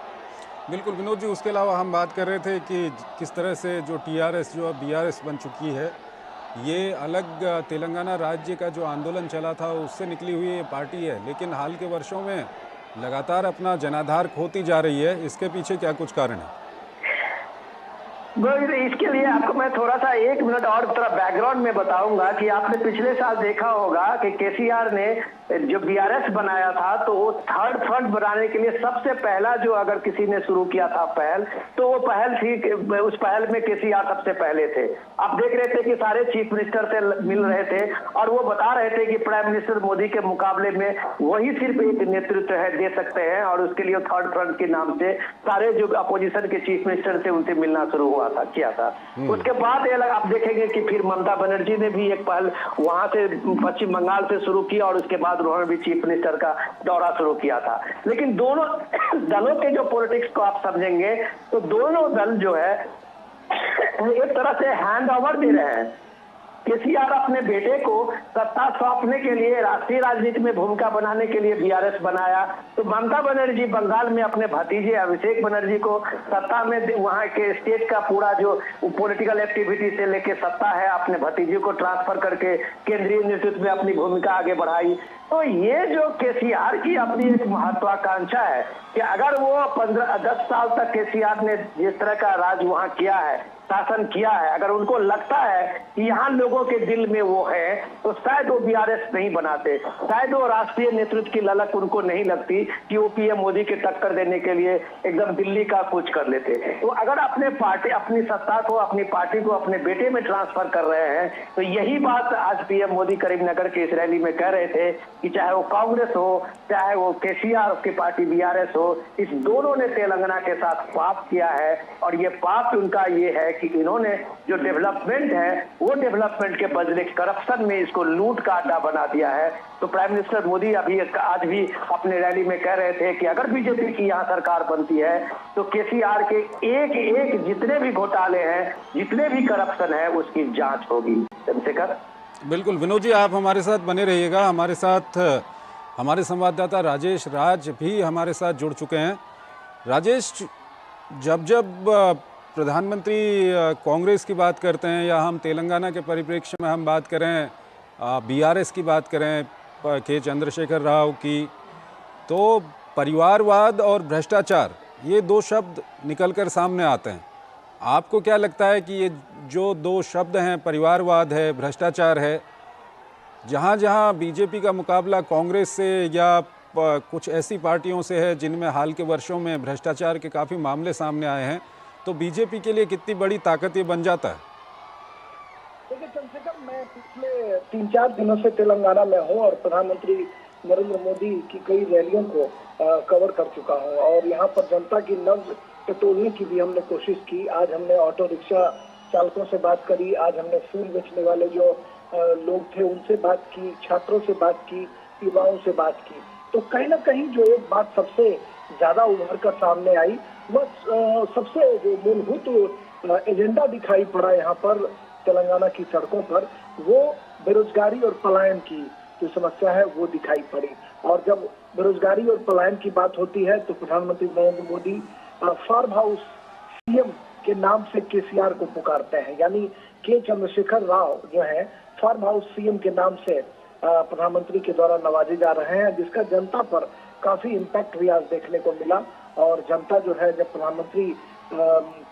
बिल्कुल विनोद जी, उसके अलावा हम बात कर रहे थे कि किस तरह से जो टीआरएस जो अब बीआरएस बन चुकी है, ये अलग तेलंगाना राज्य का जो आंदोलन चला था उससे निकली हुई ये पार्टी है, लेकिन हाल के वर्षों में लगातार अपना जनाधार खोती जा रही है। इसके पीछे क्या कुछ कारण है? इसके लिए आपको मैं थोड़ा सा 1 मिनट और थोड़ा बैकग्राउंड में बताऊंगा कि आपने पिछले साल देखा होगा कि केसीआर ने जो बीआरएस बनाया था, तो वो थर्ड फ्रंट बनाने के लिए सबसे पहला जो अगर किसी ने शुरू किया था पहल, तो वो पहल थी, उस पहल में केसीआर सबसे पहले थे। आप देख रहे थे कि सारे चीफ मिनिस्टर से मिल रहे थे और वो बता रहे थे कि प्राइम मिनिस्टर मोदी के मुकाबले में वही सिर्फ एक नेतृत्व है दे सकते हैं, और उसके लिए थर्ड फ्रंट के नाम से सारे जो अपोजिशन के चीफ मिनिस्टर थे उनसे मिलना शुरू हुआ था, किया था। उसके बाद आप देखेंगे कि फिर ममता बनर्जी ने भी एक पहल वहां से पश्चिम बंगाल से शुरू की और उसके बाद उन्होंने भी चीफ मिनिस्टर का दौरा शुरू किया था। लेकिन दोनों दलों के जो पॉलिटिक्स को आप समझेंगे, तो दोनों दल जो है एक तरह से हैंड ओवर दे रहे हैं। केसीआर अपने बेटे को सत्ता सौंपने के लिए, राष्ट्रीय राजनीति में भूमिका बनाने के लिए बीआरएस बनाया, तो ममता बनर्जी बंगाल में अपने भतीजे अभिषेक बनर्जी को सत्ता में, वहां के स्टेट का पूरा जो पॉलिटिकल एक्टिविटी से लेके सत्ता है, अपने भतीजे को ट्रांसफर करके केंद्रीय नेतृत्व में अपनी भूमिका आगे बढ़ाई। तो ये जो केसीआर की अपनी एक महत्वाकांक्षा है कि अगर वो 10 साल तक केसीआर ने जिस तरह का राज वहां किया है, शासन किया है, अगर उनको लगता है कि यहाँ लोगों के दिल में वो है, तो शायद वो बीआरएस नहीं बनाते, शायद वो राष्ट्रीय नेतृत्व की ललक उनको नहीं लगती कि वो पीएम मोदी के टक्कर देने के लिए एकदम दिल्ली का कूच कर लेते। तो अगर अपने पार्टी अपनी सत्ता को, अपनी पार्टी को अपने बेटे में ट्रांसफर कर रहे हैं, तो यही बात आज पीएम मोदी करीमनगर के इस रैली में कह रहे थे कि चाहे वो कांग्रेस हो, चाहे वो केसीआर की पार्टी बीआरएस हो, इस दोनों ने तेलंगाना के साथ पाप किया है। और ये पाप उनका ये है कि इन्होंने जो डेवलपमेंट है, वो डेवलपमेंट के बदले करप्शन में इसको लूट का अड्डा बना दिया है। तो प्राइम मिनिस्टर मोदी आज भी अपने रैली में कह रहे थे कि अगर बीजेपी की यहाँ सरकार बनती है, तो केसीआर के एक एक जितने भी घोटाले हैं, जितने भी करप्शन है, उसकी जांच होगी। चंद्रशेखर, बिल्कुल विनोद जी, आप हमारे साथ बने रहिएगा। हमारे साथ हमारे संवाददाता राजेश राज भी हमारे साथ जुड़ चुके हैं। राजेश, जब प्रधानमंत्री कांग्रेस की बात करते हैं या हम तेलंगाना के परिप्रेक्ष्य में हम बात करें, बीआरएस की बात करें, के चंद्रशेखर राव की, तो परिवारवाद और भ्रष्टाचार ये 2 शब्द निकलकर सामने आते हैं। आपको क्या लगता है कि ये जो 2 शब्द हैं, परिवारवाद है, भ्रष्टाचार है, जहाँ जहाँ बीजेपी का मुकाबला कांग्रेस से या कुछ ऐसी पार्टियों से है जिनमें हाल के वर्षों में भ्रष्टाचार के काफ़ी मामले सामने आए हैं, तो बीजेपी के लिए कितनी बड़ी ताकत ये बन जाता है? देखिए चंद्रशेखर, मैं पिछले 3-4 दिनों से तेलंगाना में हूँ और प्रधानमंत्री नरेंद्र मोदी की कई रैलियों को कवर कर चुका हूँ और यहाँ पर जनता की नब्ज टटोलने की भी हमने कोशिश की। आज हमने ऑटो रिक्शा चालकों से बात करी, आज हमने फूल बेचने वाले जो लोग थे उनसे बात की, छात्रों से बात की, युवाओं से बात की। तो कहीं ना कहीं जो एक बात सबसे ज्यादा उभर कर सामने आई, वह सबसे जो मूलभूत एजेंडा दिखाई पड़ा यहाँ पर तेलंगाना की सड़कों पर, वो बेरोजगारी और पलायन की जो समस्या है वो दिखाई पड़ी। और जब बेरोजगारी और पलायन की बात होती है तो प्रधानमंत्री Narendra Modi farm house CM के नाम से केसीआर को पुकारते हैं, यानी के चंद्रशेखर राव जो है फार्म हाउस सीएम के नाम से प्रधानमंत्री के द्वारा नवाजे जा रहे हैं, जिसका जनता पर काफी इम्पैक्ट भी आज देखने को मिला। और जनता जो है, जब प्रधानमंत्री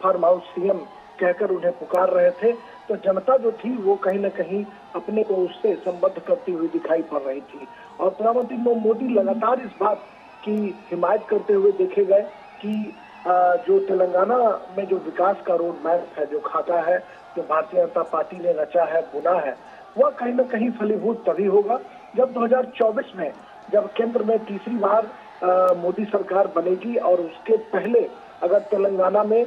फार्म हाउस सीएम कहकर उन्हें पुकार रहे थे तो जनता जो थी वो कहीं न कहीं अपने को उससे संबद्ध करती हुई दिखाई पड़ रही थी। और प्रधानमंत्री मोदी लगातार इस बात की हिमायत करते हुए देखे गए कि जो तेलंगाना में जो विकास का रोड मैप है, जो खाता है, जो भारतीय जनता पार्टी ने रचा है, बुना है, वह कहीं न कहीं फलीभूत तभी होगा जब 2024 में जब केंद्र में तीसरी बार मोदी सरकार बनेगी और उसके पहले अगर तेलंगाना में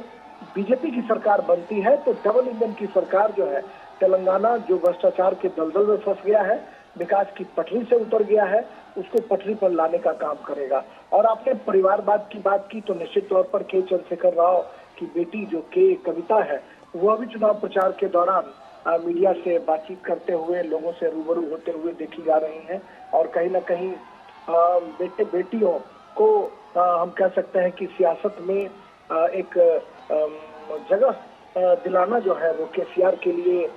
बीजेपी की सरकार बनती है तो डबल इंजन की सरकार जो है, तेलंगाना जो भ्रष्टाचार के दलदल में फंस गया है, विकास की पटरी से उतर गया है, उसको पटरी पर लाने का काम करेगा। और आपने परिवारवाद की बात की तो निश्चित तौर पर के चंद्रशेखर राव की बेटी जो के कविता है, वह भी चुनाव प्रचार के दौरान मीडिया से बातचीत करते हुए, लोगों से रूबरू होते हुए देखी जा रही हैं। और कहीं न कहीं बेटे बेटियों को हम कह सकते हैं कि सियासत में एक जगह दिलाना जो है वो केसीआर के लिए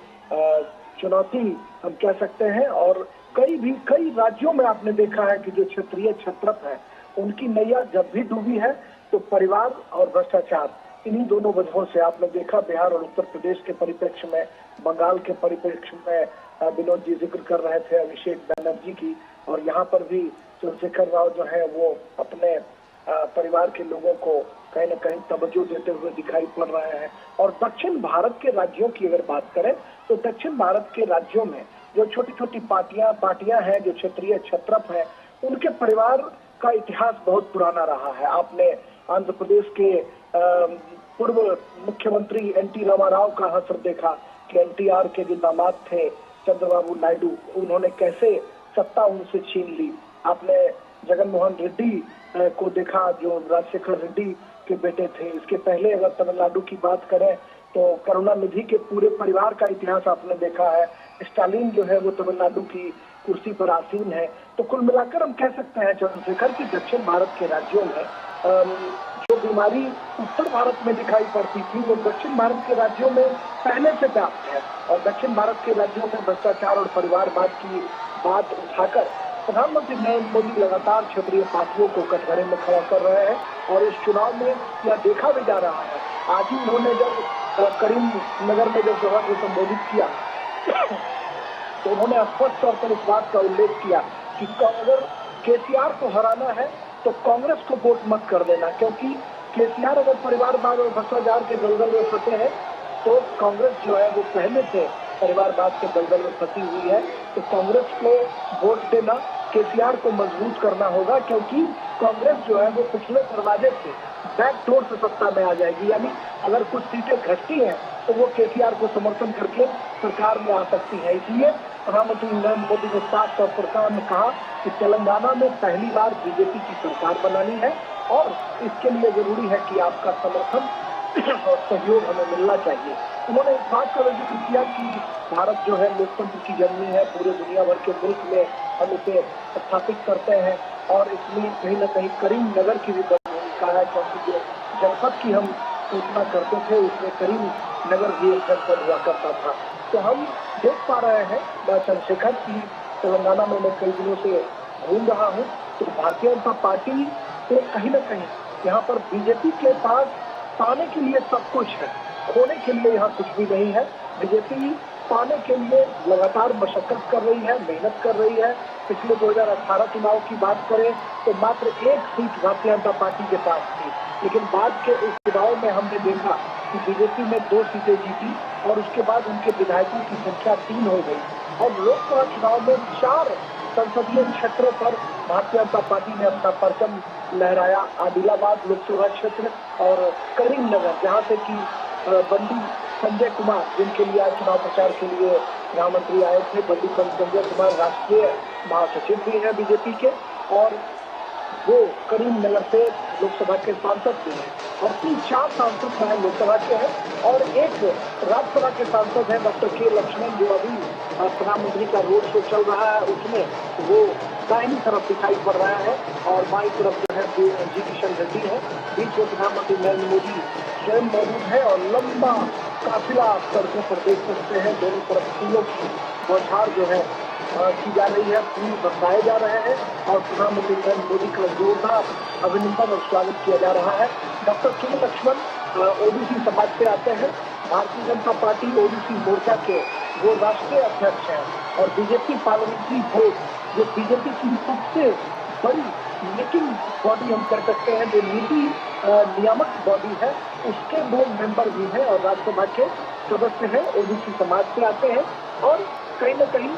चुनौती हम कह सकते हैं। और कई राज्यों में आपने देखा है कि जो क्षेत्रीय छत्रप है, उनकी नैया जब भी डूबी है तो परिवार और भ्रष्टाचार, इन्हीं दोनों वजहों से आपने देखा। बिहार और उत्तर प्रदेश के परिप्रेक्ष्य में, बंगाल के परिप्रेक्ष्य में विनोद जी जिक्र कर रहे थे अभिषेक बैनर्जी की, और यहाँ पर भी चंद्रशेखर राव जो है वो अपने परिवार के लोगों को कहीं न कहीं तवज्जो देते हुए दिखाई पड़ रहे हैं। और दक्षिण भारत के राज्यों की अगर बात करें तो दक्षिण भारत के राज्यों में जो छोटी छोटी पार्टियां हैं, जो क्षेत्रीय छत्रप हैं, उनके परिवार का इतिहास बहुत पुराना रहा है। आपने आंध्र प्रदेश के पूर्व मुख्यमंत्री एनटी रामाराव का हश्र देखा कि एनटीआर के जो दामाद थे चंद्रबाबू नायडू, उन्होंने कैसे सत्ता उनसे छीन ली। आपने जगन मोहन रेड्डी को देखा जो राजशेखर रेड्डी के बेटे थे। इसके पहले अगर तमिलनाडु की बात करें तो करुणानिधि के पूरे परिवार का इतिहास आपने देखा है। स्टालिन जो है वो तमिलनाडु की कुर्सी पर आसीन है। तो कुल मिलाकर हम कह सकते हैं चंद्रशेखर की दक्षिण भारत के राज्यों में जो बीमारी उत्तर भारत में दिखाई पड़ती थी वो दक्षिण भारत के राज्यों में पहले से व्याप्त है। और दक्षिण भारत के राज्यों में भ्रष्टाचार और परिवारवाद की बात उठाकर प्रधानमंत्री नरेंद्र मोदी लगातार क्षेत्रीय पार्टियों को कटघरे में खड़ा कर रहे हैं। और इस चुनाव में यह देखा भी जा रहा है। आज ही उन्होंने जब करीम नगर में जब सभा को संबोधित किया तो उन्होंने स्पष्ट तौर पर इस बात का उल्लेख किया कि अगर केसीआर को हराना है तो कांग्रेस को वोट मत कर देना, क्योंकि केसीआर अगर परिवारवाद और भ्रष्टाचार के दलदल में फंसे हैं तो कांग्रेस जो है वो पहले से परिवारवाद के दलदल में फंसी हुई है। तो कांग्रेस को वोट देना, केसीआर को मजबूत करना होगा, क्योंकि कांग्रेस जो है वो पिछले दरवाजे से बैकडोर से सत्ता में आ जाएगी। यानी अगर कुछ सीटें घटती हैं तो वो केसीआर को समर्थन करके सरकार में आ सकती है। इसलिए प्रधानमंत्री नरेंद्र मोदी ने साफ तौर पर कहा कि तेलंगाना में पहली बार बीजेपी की सरकार बनानी है और इसके लिए जरूरी है कि आपका समर्थन और सहयोग हमें मिलना चाहिए। उन्होंने इस बात का जिक्र किया कि भारत जो है लोकतंत्र की जननी है, पूरे दुनिया भर के मुल्क में हम इसे स्थापित करते हैं। और इसमें कहीं न कहीं करीम नगर की भी भूमिका है, क्योंकि जो जनपद की हम सूचना करते थे उसमें करीम नगर भी एक जनपद हुआ करता था। तो हम देख पा रहे हैं चंद्रशेखर की तेलंगाना में मैं कई दिनों से घूम रहा हूँ, तो भारतीय जनता पार्टी से कहीं न कहीं यहाँ पर बीजेपी के पास पाने के लिए सब कुछ है, खोने के लिए यहाँ कुछ भी नहीं है। बीजेपी पाने के लिए लगातार मशक्कत कर रही है, मेहनत कर रही है। पिछले 2018 चुनाव की बात करें तो मात्र एक सीट भारतीय जनता पार्टी के पास थी, लेकिन बाद के इस चुनाव में हमने देखा कि बीजेपी में 2 सीटें जीती और उसके बाद उनके विधायकों की संख्या 3 हो गई। और लोकसभा चुनाव में 4 संसदीय क्षेत्रों पर भारतीय जनता पार्टी ने अपना परचम लहराया। आदिलाबाद लोकसभा क्षेत्र और करीम नगर, जहाँ से कि बंडी संजय कुमार, जिनके लिए आज चुनाव प्रचार के लिए प्रधानमंत्री आए थे, बंडी संजय कुमार राष्ट्रीय महासचिव भी हैं बीजेपी के, और वो करीम नगर से लोकसभा के सांसद भी हैं और 3-4 सांसद जो है लोकसभा के हैं और एक राज्यसभा के सांसद है डॉक्टर के लक्ष्मण, जो अभी प्रधानमंत्री का रोड शो चल रहा है उसमें वो दाहिनी तरफ दिखाई पड़ रहा है और बाईं तरफ जो है जी किशन रेड्डी है। बीच में प्रधानमंत्री नरेंद्र मोदी स्वयं मौजूद है और लंबा काफिला आप सड़कों पर देख सकते हैं। दोनों तरफ फूलों की बौछार जो है की जा रही है, फूल बरसाए जा रहे हैं और प्रधानमंत्री नरेंद्र मोदी का जोरदार अभिनंदन और स्वागत किया जा रहा है। डॉक्टर के लक्ष्मण ओबीसी समाज से आते हैं, भारतीय जनता पार्टी ओबीसी मोर्चा के वो राष्ट्रीय अध्यक्ष हैं और बीजेपी पार्लियामेंट्री बोर्ड जो बीजेपी की सबसे बड़ी मेकिंग बॉडी हम कर सकते हैं, जो नीति नियामक बॉडी है, उसके वो मेंबर भी हैं और राज्यसभा के सदस्य हैं, ओबीसी समाज से आते हैं और कहीं न कहीं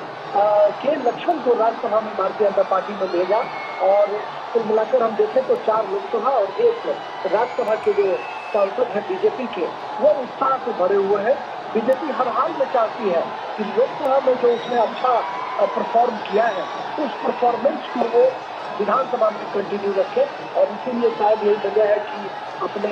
के लक्ष्मण को राज्यसभा में भारतीय जनता पार्टी में भेजा और कुल मिलाकर हम देखें तो 4 लोकसभा और 1 राज्यसभा के जो सांसद हैं बीजेपी के, वो उत्साह से भरे हुए हैं। बीजेपी हर हाल में चाहती है कि लोकसभा में जो उसने अच्छा परफॉर्म किया है उस परफॉर्मेंस को वो विधानसभा में कंटिन्यू रखे और इसीलिए शायद यही वजह है कि अपने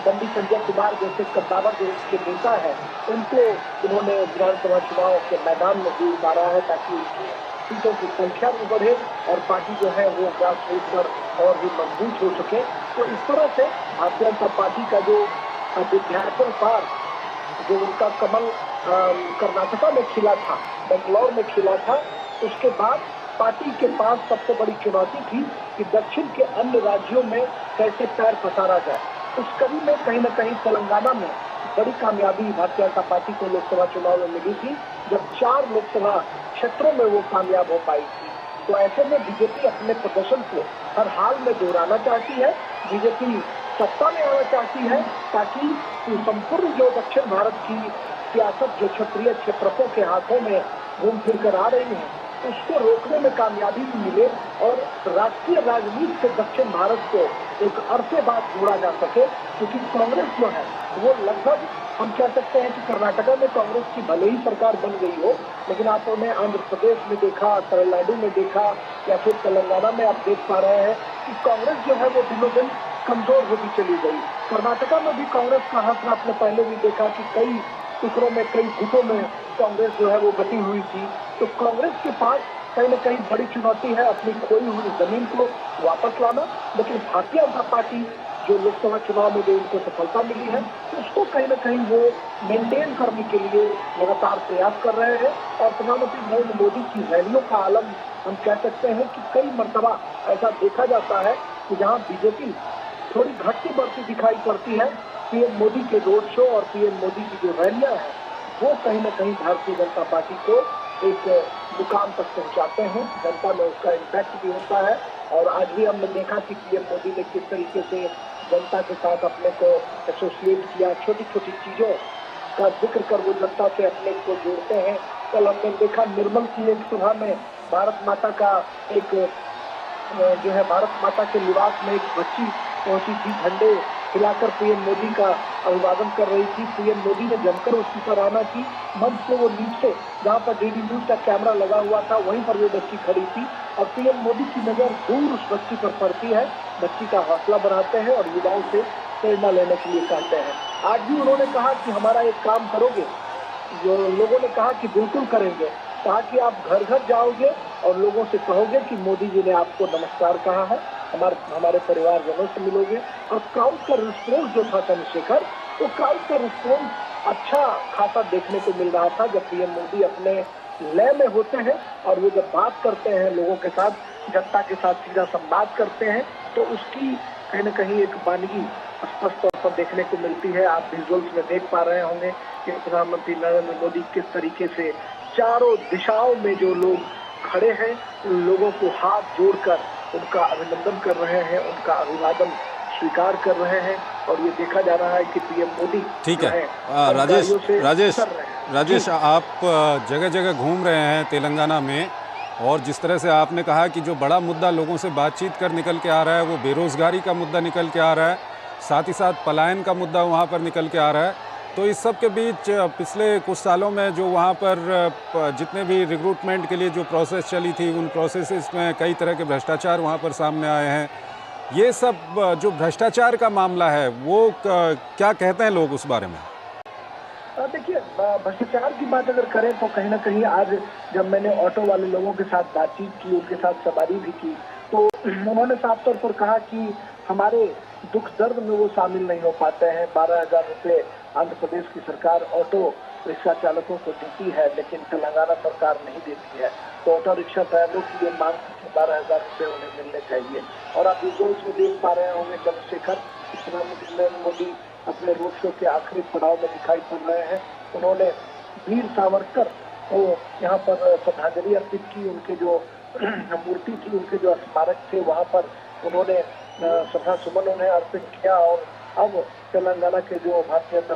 बंडी संजय कुमार जैसे कद्दावर जो उसके नेता है उनको उन्होंने विधानसभा चुनाव के मैदान में भी उतारा है ताकि उनकी सीटों की संख्या भी बढ़े और पार्टी जो है वो ग्रास रूट पर और भी मजबूत हो सके। तो इस तरह से भारतीय जनता पार्टी का जो विज्ञापन पार जो उनका कमल कर्नाटका में खिला था, बेंगलौर में खिला था, उसके बाद पार्टी के पास सबसे बड़ी चुनौती थी कि दक्षिण के अन्य राज्यों में कैसे पैर पसारा जाए। उस कड़ी में कहीं न कहीं तेलंगाना में बड़ी कामयाबी भारतीय जनता पार्टी को लोकसभा चुनाव में मिली थी, जब 4 लोकसभा क्षेत्रों में वो कामयाब हो पाई थी। तो ऐसे में बीजेपी अपने प्रदर्शन को हर हाल में दोहराना चाहती है। बीजेपी सत्ता में आना चाहती है ताकि संपूर्ण जो दक्षिण भारत की सियासत जो क्षेत्रीय क्षेत्रफों के हाथों में घूम फिर कर आ रही है उसको रोकने में कामयाबी भी मिले और राष्ट्रीय राजनीति से दक्षिण भारत को एक अरसे बाद जोड़ा जा सके, क्योंकि कांग्रेस जो है वो लगभग हम कह सकते हैं कि कर्नाटका में कांग्रेस की भले ही सरकार बन गई हो, लेकिन आपने आंध्र प्रदेश में देखा, तमिलनाडु में देखा या फिर तेलंगाना में आप देख पा रहे हैं कि कांग्रेस जो है वो दिनों दिन कमजोर होती चली गई। कर्नाटका में भी कांग्रेस का हाथ आपने पहले भी देखा कि कई टुकड़ों में, कई गुटों में कांग्रेस जो है वो बटी हुई थी। तो कांग्रेस के पास कहीं न कहीं बड़ी चुनौती है अपनी खोई हुई जमीन को वापस लाना, लेकिन भारतीय जनता पार्टी जो लोकसभा चुनाव में जो उनको सफलता मिली है उसको कहीं न कहीं वो मेंटेन करने के लिए लगातार प्रयास कर रहे हैं। और प्रधानमंत्री नरेंद्र मोदी की रैलियों का आलम हम कह सकते हैं कि कई मर्तबा ऐसा देखा जाता है कि जहाँ बीजेपी थोड़ी घटती बढ़ती दिखाई पड़ती है, पीएम मोदी के रोड शो और पीएम मोदी की जो रैलियां हैं वो कहीं न कहीं भारतीय जनता पार्टी को एक मुकाम तक पहुंचाते हैं। जनता में उसका इम्पैक्ट भी होता है और आज भी हमने देखा कि पीएम मोदी ने किस तरीके से जनता के साथ अपने को एसोसिएट किया, छोटी छोटी चीजों का जिक्र कर वो जनता से अपने को जोड़ते हैं। कल हमने देखा निर्मल की एक सभा में भारत माता का एक जो है भारत माता के निवास में एक बच्ची पहुंची थी, झंडे हिलाकर पीएम मोदी का अभिवादन कर रही थी। पीएम मोदी ने जमकर उसकी सराहना की। मंच से वो नीचे जहाँ पर डीडी न्यूज का कैमरा लगा हुआ था वहीं पर वो बच्ची खड़ी थी और पीएम मोदी की नजर दूर उस बच्ची पर पड़ती है, बच्ची का हौसला बढ़ाते हैं और युवाओं से प्रेरणा लेने के लिए कहते हैं। आज भी उन्होंने कहा कि हमारा एक काम करोगे, जो लोगों ने कहा कि बिल्कुल करेंगे, कहा कि आप घर घर जाओगे और लोगों से कहोगे कि मोदी जी ने आपको नमस्कार कहा है, हमारे परिवारजनों से मिलोगे। और क्राउड का रिस्पॉन्स जो था चंद्रशेखर, वो क्राउड का रिस्पॉन्स अच्छा खासा देखने को मिल रहा था जब पीएम मोदी अपने लय में होते हैं और वो जब बात करते हैं लोगों के साथ, जनता के साथ सीधा संवाद करते हैं तो उसकी कहीं न कहीं एक वानगी स्पष्ट तौर पर देखने को मिलती है। आप विजुअल्स में देख पा रहे होंगे कि प्रधानमंत्री नरेंद्र मोदी किस तरीके से चारों दिशाओं में जो लोग खड़े हैं उन लोगों को हाथ जोड़कर उनका अभिनंदन कर रहे हैं, उनका अभिवादन स्वीकार कर रहे हैं और ये देखा जा रहा है कि पीएम मोदी ठीक है। राजेश आप जगह जगह घूम रहे हैं तेलंगाना में और जिस तरह से आपने कहा कि जो बड़ा मुद्दा लोगों से बातचीत कर निकल के आ रहा है वो बेरोजगारी का मुद्दा निकल के आ रहा है, साथ ही साथ पलायन का मुद्दा वहाँ पर निकल के आ रहा है। तो इस सब के बीच पिछले कुछ सालों में जो वहाँ पर जितने भी रिक्रूटमेंट के लिए जो प्रोसेस चली थी उन प्रोसेसेस में कई तरह के भ्रष्टाचार वहाँ पर सामने आए हैं ये सब जो भ्रष्टाचार का मामला है वो क्या कहते हैं लोग उस बारे में? देखिए, भ्रष्टाचार की बात अगर करें तो कहीं ना कहीं आज जब मैंने ऑटो वाले लोगों के साथ बातचीत की, उनके साथ सवारी भी की, तो उन्होंने साफ तौर पर कहा कि हमारे दुख दर्द में वो शामिल नहीं हो पाते हैं। 12,000 रुपये आंध्र प्रदेश की सरकार ऑटो रिक्शा चालकों को देती है, लेकिन तेलंगाना सरकार नहीं देती है। तो ऑटो रिक्शा ड्राइवरों की ये मांग थी कि 12,000 रुपये उन्हें मिलने चाहिए। और आप विजुअल्स में देख पा रहे होंगे चंद्रशेखर, प्रधानमंत्री नरेंद्र मोदी अपने रोड शो के आखिरी पड़ाव में दिखाई पड़ रहे हैं। उन्होंने वीर सावरकर को यहाँ पर श्रद्धांजलि अर्पित की। उनके जो मूर्ति थी, उनके जो स्मारक थे, वहाँ पर उन्होंने श्रद्धा सुमन उन्हें अर्पित किया। और अब तेलंगाना के जो भारतीय जनता